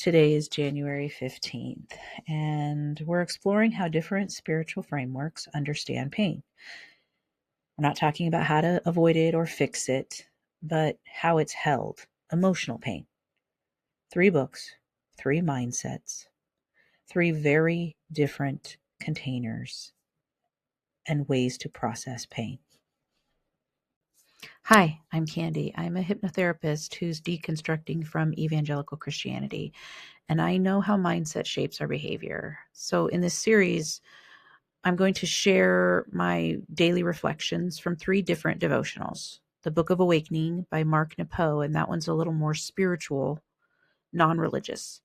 Today is January 15th, and we're exploring how different spiritual frameworks understand pain. We're not talking about how to avoid it or fix it, but how it's held, emotional pain. 3 books, 3 mindsets, 3 very different containers and ways to process pain. Hi, I'm Candy. I'm a hypnotherapist who's deconstructing from evangelical Christianity, and I know how mindset shapes our behavior. So in this series, I'm going to share my daily reflections from 3 different devotionals. The Book of Awakening by Mark Nepo, and that one's a little more spiritual, non-religious.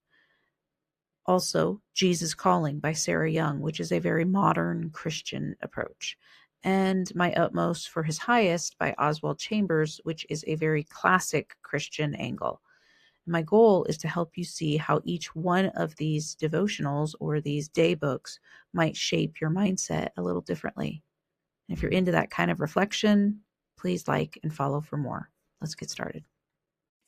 Also, Jesus Calling by Sarah Young, which is a very modern Christian approach. And My Utmost for His Highest by Oswald Chambers, which is a very classic Christian angle. My goal is to help you see how each one of these devotionals or these day books might shape your mindset a little differently. And if you're into that kind of reflection, please like and follow for more. Let's get started.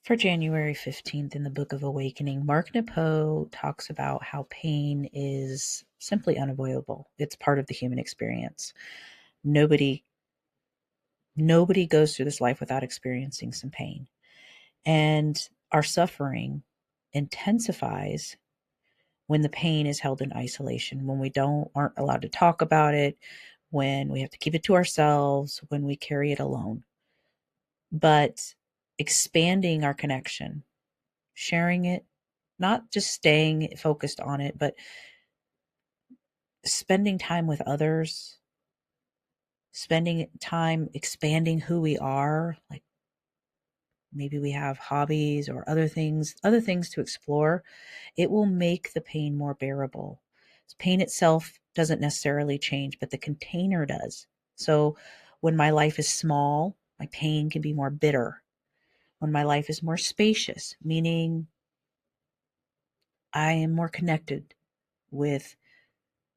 For January 15th in the Book of Awakening, Mark Nepo talks about how pain is simply unavoidable. It's part of the human experience. Nobody goes through this life without experiencing some pain. And our suffering intensifies when the pain is held in isolation, when we aren't allowed to talk about it, when we have to keep it to ourselves, when we carry it alone. But expanding our connection, sharing it, not just staying focused on it, but spending time with others, spending time expanding who we are, like maybe we have hobbies or other things to explore, it will make the pain more bearable. Pain itself doesn't necessarily change, but the container does. So when my life is small, my pain can be more bitter. When my life is more spacious, meaning I am more connected with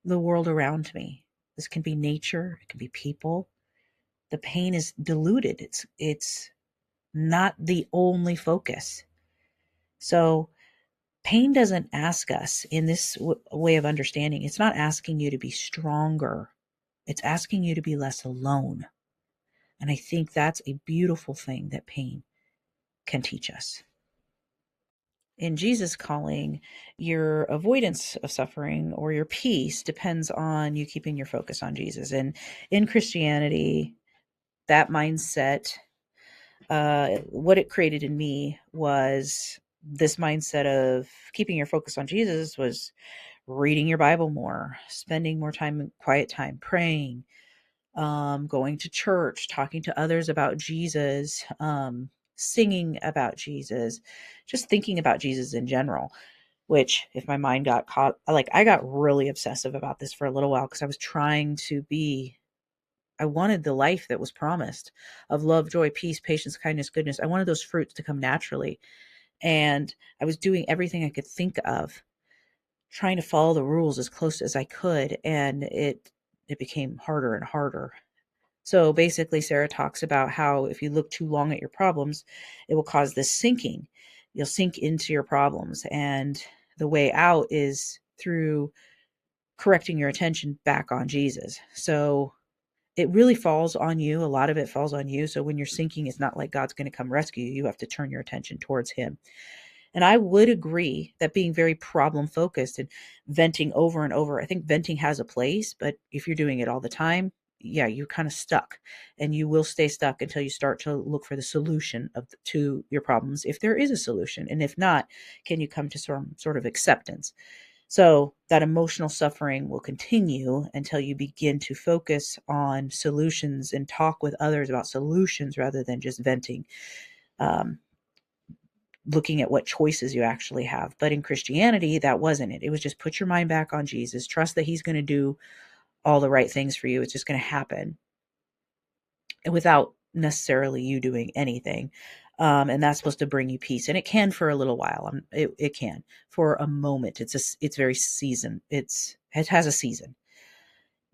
the world around me. This can be nature, it can be people. The pain is diluted. It's not the only focus. So pain doesn't ask us in this way of understanding. It's not asking you to be stronger. It's asking you to be less alone. And I think that's a beautiful thing that pain can teach us. In Jesus Calling, your avoidance of suffering or your peace depends on you keeping your focus on Jesus. And in Christianity, that mindset, what it created in me was this mindset of keeping your focus on Jesus was reading your Bible more, spending more time in quiet time, praying, going to church, talking to others about Jesus, singing about Jesus, just thinking about Jesus in general. Which, if my mind got caught, I got really obsessive about this for a little while because I wanted the life that was promised of love, joy, peace, patience, kindness, goodness. I wanted those fruits to come naturally. And I was doing everything I could think of, trying to follow the rules as close as I could. And it became harder and harder. So basically, Sarah talks about how if you look too long at your problems, it will cause this sinking. You'll sink into your problems. And the way out is through correcting your attention back on Jesus. So it really falls on you. A lot of it falls on you. So when you're sinking, it's not like God's going to come rescue you. You have to turn your attention towards Him. And I would agree that being very problem focused and venting over and over, I think venting has a place, but if you're doing it all the time, yeah, you're kind of stuck, and you will stay stuck until you start to look for the solution to your problems, if there is a solution. And if not, can you come to some sort of acceptance? So that emotional suffering will continue until you begin to focus on solutions and talk with others about solutions rather than just venting. Looking at what choices you actually have. But in Christianity, that wasn't it. It was just put your mind back on Jesus, trust that He's going to do all the right things for you. It's just going to happen without necessarily you doing anything. And that's supposed to bring you peace. And it can for a little while. It can for a moment. It's very season. It has a season.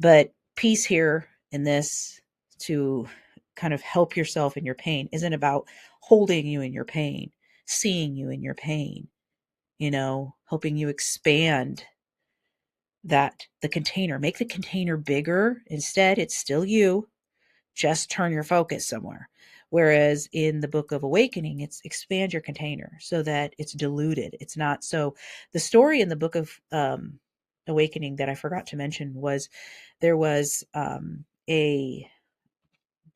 But peace here in this, to kind of help yourself in your pain, isn't about holding you in your pain, seeing you in your pain. helping you expand the container, make the container bigger. Instead, it's still you, just turn your focus somewhere. Whereas in the Book of Awakening, it's expand your container so that it's diluted. It's not so. The story in the Book of Awakening that I forgot to mention was there was a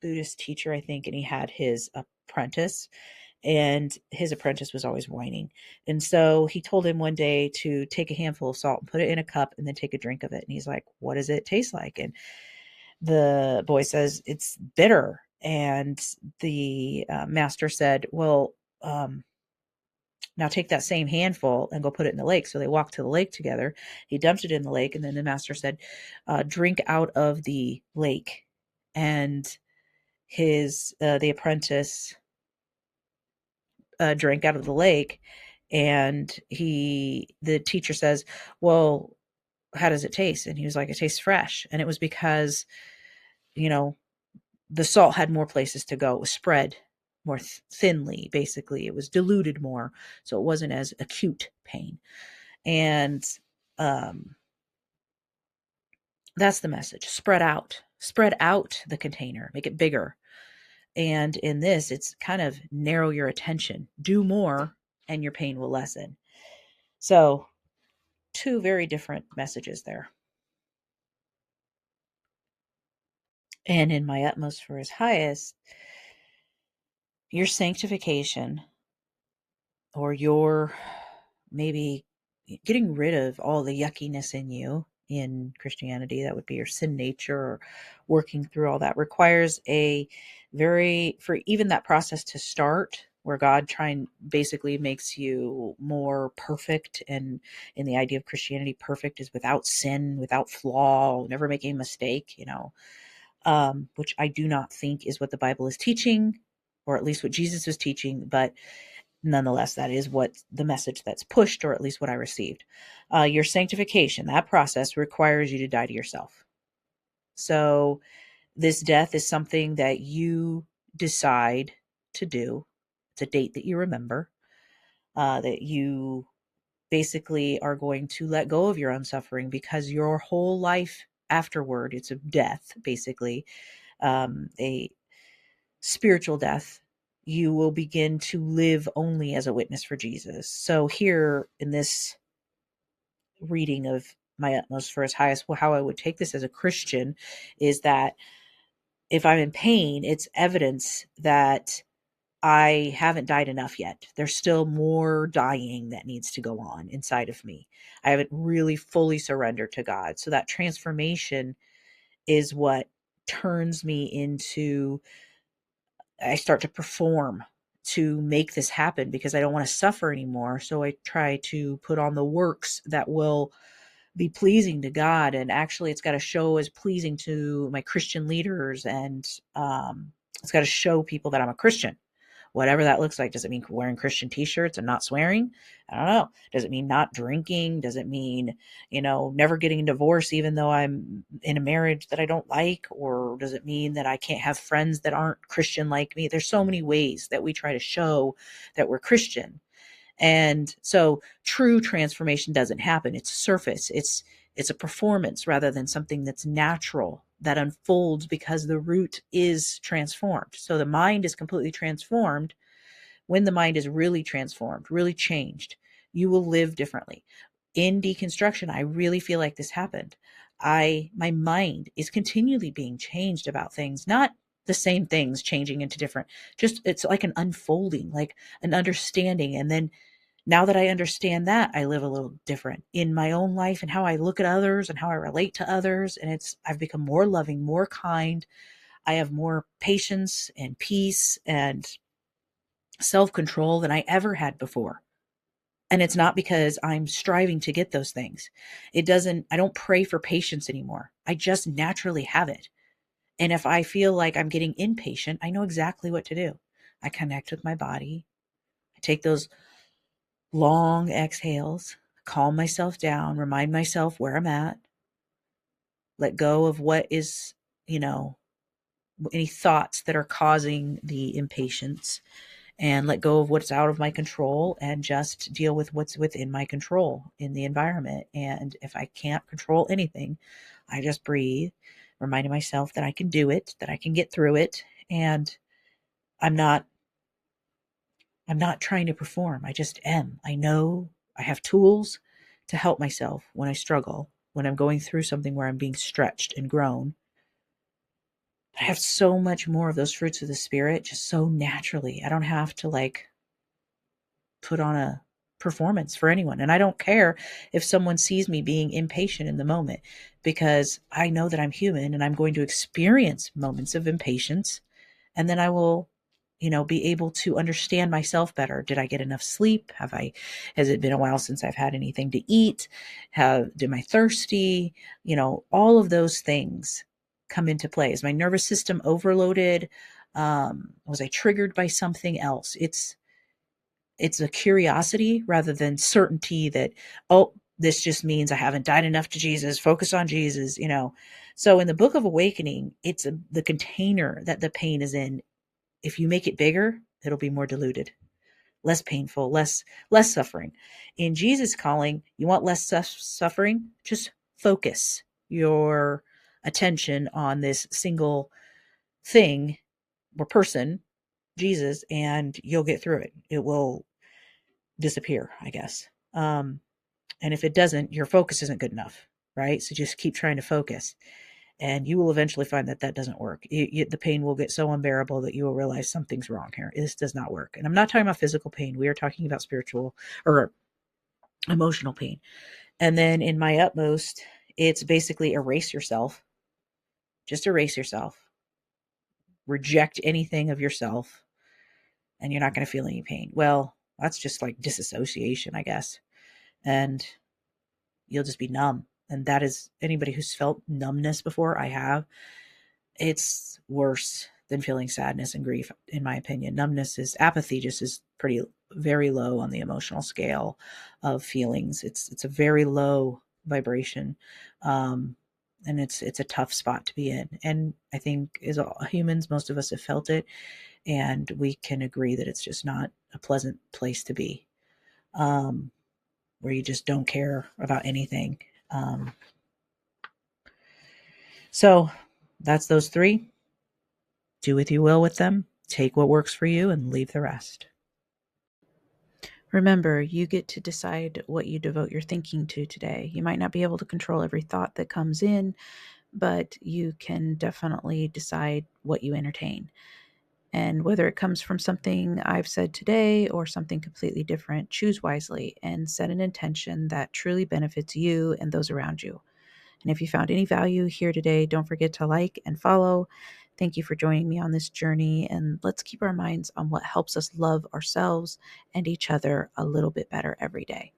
Buddhist teacher, I think, and he had his apprentice, and his apprentice was always whining. And so he told him one day to take a handful of salt and put it in a cup and then take a drink of it. And he's like, "What does it taste like?" And the boy says, "It's bitter." And the master said, "Well, now take that same handful and go put it in the lake." So they walked to the lake together. He dumped it in the lake. And then the master said, "Drink out of the lake." And the apprentice drank out of the lake. And the teacher says, "Well, how does it taste?" And he was like, "It tastes fresh." And it was because, you know, the salt had more places to go. It was spread more thinly, basically. It was diluted more, so it wasn't as acute pain. And um, that's the message. Spread out the container, make it bigger. And in this, it's kind of narrow your attention, do more, and your pain will lessen. So, two very different messages there. And in my utmost for his highest, your sanctification, or your maybe getting rid of all the yuckiness in you in Christianity, that would be your sin nature, or working through all that, requires for even that process to start, where God trying basically makes you more perfect. And in the idea of Christianity, perfect is without sin, without flaw, never making a mistake, which I do not think is what the Bible is teaching, or at least what Jesus was teaching. But nonetheless, that is what the message that's pushed, or at least what I received. Your sanctification, that process requires you to die to yourself. So this death is something that you decide to do. It's a date that you remember, that you basically are going to let go of your own suffering, because your whole life afterward, it's a death, basically, a spiritual death. You will begin to live only as a witness for Jesus. So here in this reading of my utmost for his highest, how I would take this as a Christian is that if I'm in pain, it's evidence that I haven't died enough yet. There's still more dying that needs to go on inside of me. I haven't really fully surrendered to God. So that transformation is what turns me into, I start to perform to make this happen, because I don't want to suffer anymore. So I try to put on the works that will be pleasing to God. And actually, it's got to show as pleasing to my Christian leaders. And it's got to show people that I'm a Christian, whatever that looks like. Does it mean wearing Christian t-shirts and not swearing? I don't know. Does it mean not drinking? Does it mean, never getting a divorce even though I'm in a marriage that I don't like? Or does it mean that I can't have friends that aren't Christian like me? There's so many ways that we try to show that we're Christian. And so true transformation doesn't happen. It's surface. It's a performance rather than something that's natural, that unfolds because the root is transformed. So the mind is completely transformed. When the mind is really transformed, really changed, you will live differently. In deconstruction, I really feel like this happened. My mind is continually being changed about things, not the same things changing into different, just it's like an unfolding, like an understanding. And then now that I understand that, I live a little different in my own life and how I look at others and how I relate to others. And I've become more loving, more kind. I have more patience and peace and self-control than I ever had before. And it's not because I'm striving to get those things. I don't pray for patience anymore. I just naturally have it. And if I feel like I'm getting impatient, I know exactly what to do. I connect with my body. I take those long exhales, calm myself down, remind myself where I'm at, let go of what is, you know, any thoughts that are causing the impatience, and let go of what's out of my control and just deal with what's within my control in the environment. And if I can't control anything, I just breathe, reminding myself that I can do it, that I can get through it. And I'm not I'm not trying to perform. I just am. I know I have tools to help myself when I struggle, when I'm going through something where I'm being stretched and grown. I have so much more of those fruits of the spirit just so naturally. I don't have to like put on a performance for anyone. And I don't care if someone sees me being impatient in the moment, because I know that I'm human and I'm going to experience moments of impatience. And then I will, be able to understand myself better. Did I get enough sleep? Has it been a while since I've had anything to eat? Am I thirsty? All of those things come into play. Is my nervous system overloaded? Was I triggered by something else? It's a curiosity rather than certainty that, oh, this just means I haven't died enough to Jesus. Focus on Jesus. So in the Book of Awakening, it's the container that the pain is in. If you make it bigger, it'll be more diluted, less painful, less suffering. In Jesus calling, you want less suffering? Just focus your attention on this single thing or person, Jesus, and you'll get through it. It will disappear, I guess. And if it doesn't, your focus isn't good enough, right? So just keep trying to focus, and you will eventually find that that doesn't work. The pain will get so unbearable that you will realize something's wrong here. This does not work. And I'm not talking about physical pain. We are talking about spiritual or emotional pain. And then in my utmost, it's basically erase yourself. Just erase yourself. Reject anything of yourself, and you're not going to feel any pain. Well, that's just like disassociation, I guess. And you'll just be numb. And that is, anybody who's felt numbness before, I have, it's worse than feeling sadness and grief, in my opinion. Numbness is apathy, just is pretty very low on the emotional scale of feelings. It's a very low vibration. And it's a tough spot to be in. And I think as all humans, most of us have felt it, and we can agree that it's just not a pleasant place to be. Where you just don't care about anything. Um, so that's those three. Do what you will with them. Take what works for you and leave the rest. Remember, you get to decide what you devote your thinking to today. You might not be able to control every thought that comes in, but you can definitely decide what you entertain. And whether it comes from something I've said today or something completely different, choose wisely and set an intention that truly benefits you and those around you. And if you found any value here today, don't forget to like and follow. Thank you for joining me on this journey, and let's keep our minds on what helps us love ourselves and each other a little bit better every day.